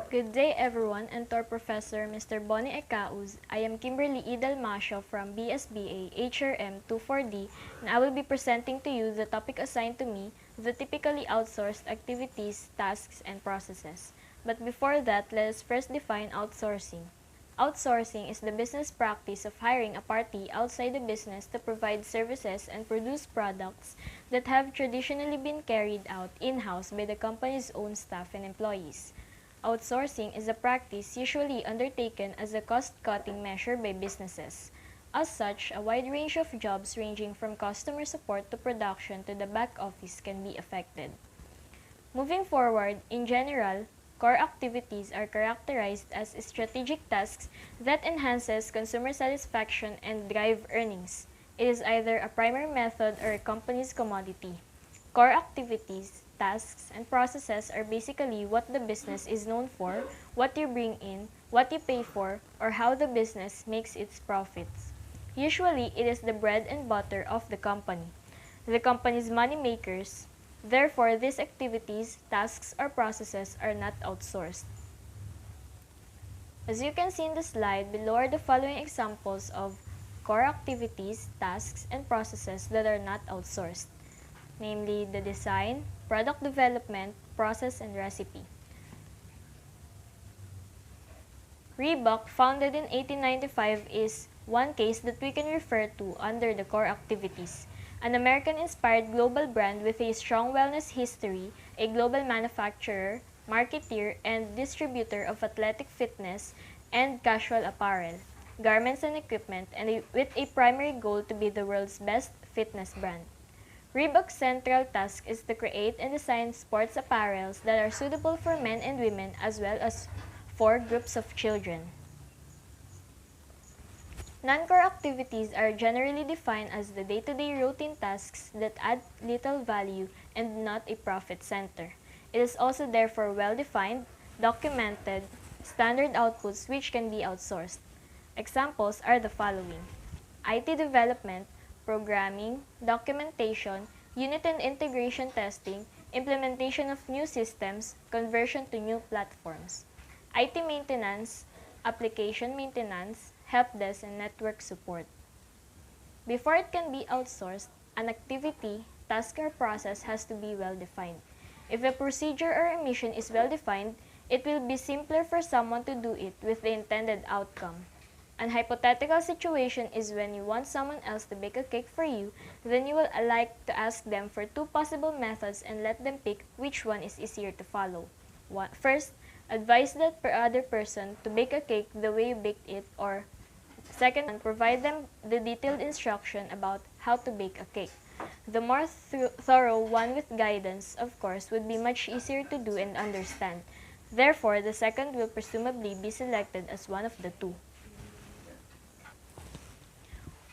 Good day everyone, and to our professor, Mr. Bonnie Ecauz. I am Kimberly Dalmacio from BSBA HRM 24D, and I will be presenting to you the topic assigned to me, the typically outsourced activities, tasks, and processes. But before that, let us first define outsourcing. Outsourcing is the business practice of hiring a party outside the business to provide services and produce products that have traditionally been carried out in-house by the company's own staff and employees. Outsourcing is a practice usually undertaken as a cost-cutting measure by businesses. As such, a wide range of jobs ranging from customer support to production to the back office can be affected. Moving forward, in general, core activities are characterized as strategic tasks that enhances consumer satisfaction and drive earnings. It is either a primary method or a company's commodity. Core activities, tasks, and processes are basically what the business is known for, what you bring in, what you pay for, or how the business makes its profits. Usually, it is the bread and butter of the company's money makers. Therefore, these activities, tasks, or processes are not outsourced. As you can see in the slide, below are the following examples of core activities, tasks, and processes that are not outsourced, namely the design, product development, process, and recipe. Reebok, founded in 1895, is one case that we can refer to under the core activities. An American-inspired global brand with a strong wellness history, a global manufacturer, marketeer, and distributor of athletic fitness and casual apparel, garments and equipment, and with a primary goal to be the world's best fitness brand. Reebok's central task is to create and design sports apparels that are suitable for men and women as well as for groups of children. Non-core activities are generally defined as the day-to-day routine tasks that add little value and not a profit center. It is also therefore well-defined, documented, standard outputs which can be outsourced. Examples are the following: IT development, programming, documentation, unit and integration testing, implementation of new systems, conversion to new platforms. IT maintenance, application maintenance, help desk, and network support. Before it can be outsourced, an activity, task, or process has to be well defined. If a procedure or a mission is well defined, it will be simpler for someone to do it with the intended outcome. An hypothetical situation is when you want someone else to bake a cake for you, then you will like to ask them for two possible methods and let them pick which one is easier to follow. First, advise that other person to bake a cake the way you baked it, or second, provide them the detailed instruction about how to bake a cake. The more thorough one with guidance, of course, would be much easier to do and understand. Therefore, the second will presumably be selected as one of the two.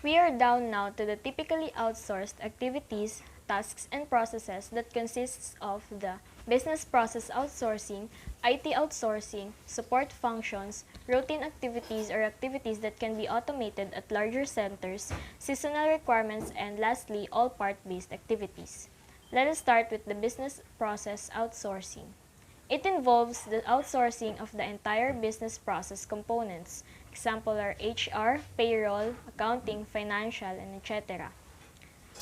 We are down now to the typically outsourced activities, tasks, and processes that consists of the business process outsourcing, IT outsourcing, support functions, routine activities or activities that can be automated at larger centers, seasonal requirements, and lastly, all part-based activities. Let us start with the business process outsourcing. It involves the outsourcing of the entire business process components. Example are HR, payroll, accounting, financial, and etc.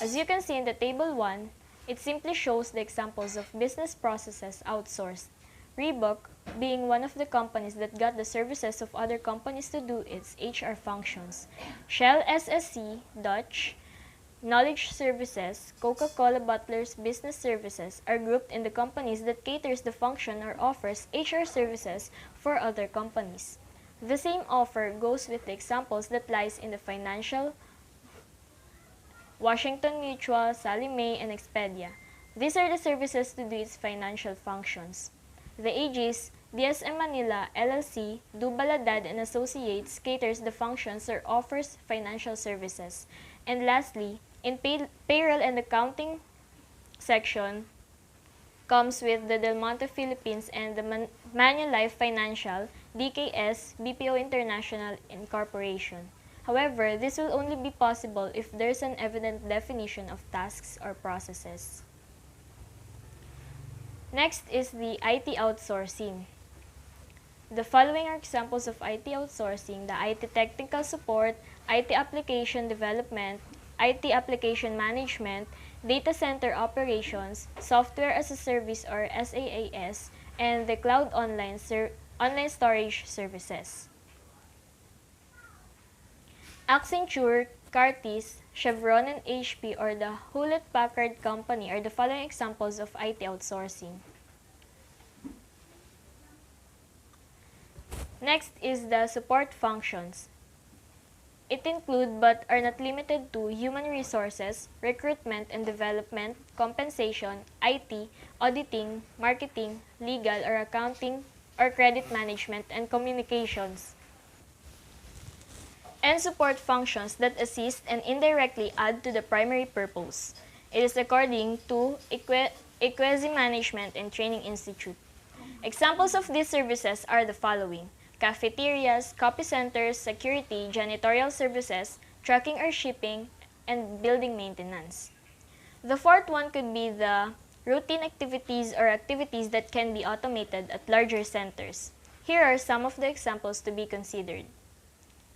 As you can see in the table 1, it simply shows the examples of business processes outsourced. Reebok, being one of the companies that got the services of other companies to do its HR functions. Shell SSC, Dutch, Knowledge Services, Coca-Cola Bottlers Business Services are grouped in the companies that caters the function or offers HR services for other companies. The same offer goes with the examples that lies in the financial, Washington Mutual, Sallie Mae, and Expedia. These are the services to do its financial functions. The Aegis, DSM Manila, LLC, Dubaladad and Associates caters the functions or offers financial services. And lastly, in payroll and accounting section comes with the Dalmacio Philippines and the Manulife Financial, DKS, BPO International Incorporation. However, this will only be possible if there is an evident definition of tasks or processes. Next is the IT outsourcing. The following are examples of IT outsourcing: the IT technical support, IT application development, IT application management, data center operations, software as a service or SaaS, and the cloud online storage services. Accenture, Cartis, Chevron, and HP or the Hewlett-Packard Company are the following examples of IT outsourcing. Next is the support functions. It include but are not limited to human resources, recruitment and development, compensation, IT, auditing, marketing, legal or accounting or credit management, and communications. And support functions that assist and indirectly add to the primary purpose. It is according to Equezi Management and Training Institute. Examples of these services are the following: cafeterias, copy centers, security, janitorial services, tracking or shipping, and building maintenance. The fourth one could be the routine activities or activities that can be automated at larger centers. Here are some of the examples to be considered.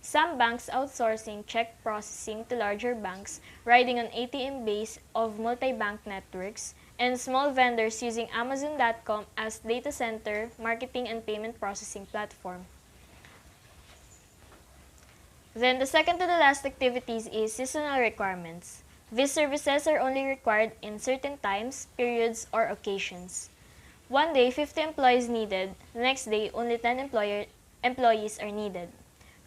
Some banks outsourcing check processing to larger banks, riding on ATM base of multi-bank networks, and small vendors using Amazon.com as data center, marketing, and payment processing platform. Then the second to the last activities is seasonal requirements. These services are only required in certain times, periods, or occasions. One day, 50 employees needed. The next day, only 10 employees are needed.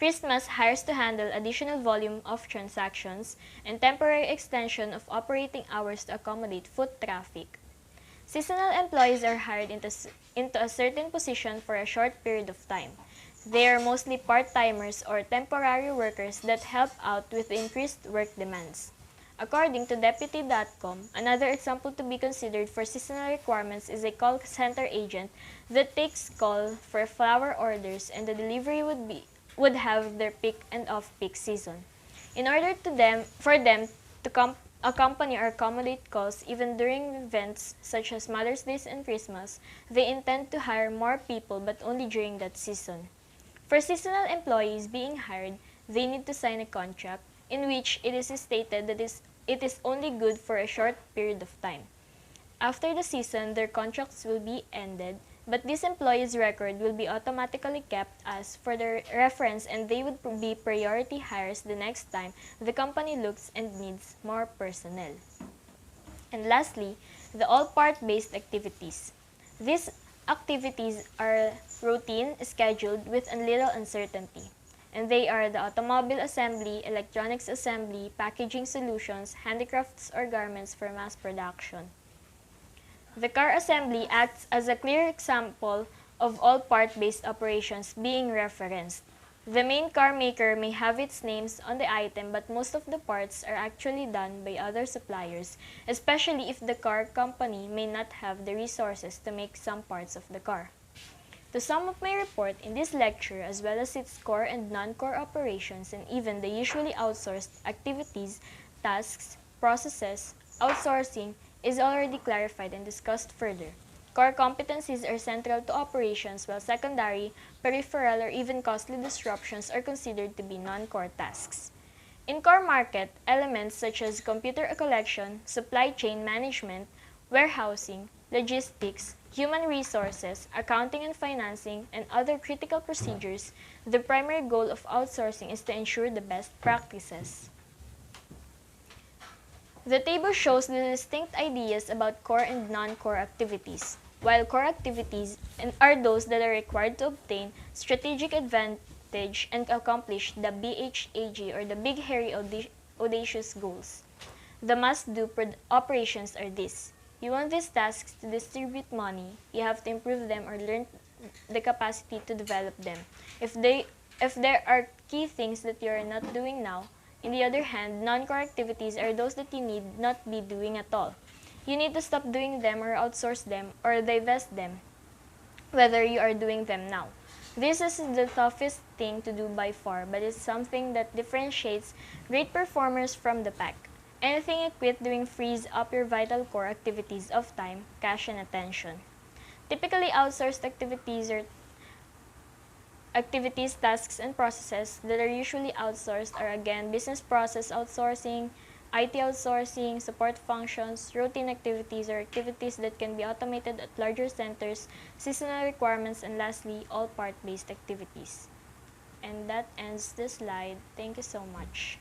Christmas hires to handle additional volume of transactions and temporary extension of operating hours to accommodate foot traffic. Seasonal employees are hired into a certain position for a short period of time. They are mostly part-timers or temporary workers that help out with the increased work demands. According to Deputy.com, another example to be considered for seasonal requirements is a call center agent that takes call for flower orders, and the delivery would have their peak and off-peak season. In order for them to accompany or accommodate calls even during events such as Mother's Day and Christmas, they intend to hire more people but only during that season. For seasonal employees being hired, they need to sign a contract in which it is stated that it is only good for a short period of time. After the season, their contracts will be ended, but this employee's record will be automatically kept as for their reference, and they would be priority hires the next time the company looks and needs more personnel. And lastly, the all-part-based activities. These activities are routine, scheduled, with little uncertainty, and they are the automobile assembly, electronics assembly, packaging solutions, handicrafts or garments for mass production. The car assembly acts as a clear example of all part-based operations being referenced. The main car maker may have its names on the item, but most of the parts are actually done by other suppliers, especially if the car company may not have the resources to make some parts of the car. To sum up my report in this lecture, as well as its core and non-core operations and even the usually outsourced activities, tasks, processes, outsourcing is already clarified and discussed further. Core competencies are central to operations, while secondary, peripheral, or even costly disruptions are considered to be non-core tasks. In core market, elements such as computer collection, supply chain management, warehousing, logistics, human resources, accounting and financing, and other critical procedures, the primary goal of outsourcing is to ensure the best practices. The table shows the distinct ideas about core and non-core activities. While core activities are those that are required to obtain strategic advantage and accomplish the BHAG or the Big Hairy Audacious Goals. The must-do operations are these. You want these tasks to distribute money, you have to improve them or learn the capacity to develop them. If there are key things that you are not doing now, on the other hand, non-core activities are those that you need not be doing at all. You need to stop doing them or outsource them or divest them, whether you are doing them now. This is the toughest thing to do by far, but it's something that differentiates great performers from the pack. Anything you quit doing frees up your vital core activities of time, cash, and attention. Typically, outsourced activities Activities, tasks, and processes that are usually outsourced are again business process outsourcing, IT outsourcing, support functions, routine activities or activities that can be automated at larger centers, seasonal requirements, and lastly, all part-based activities. And that ends the slide. Thank you so much.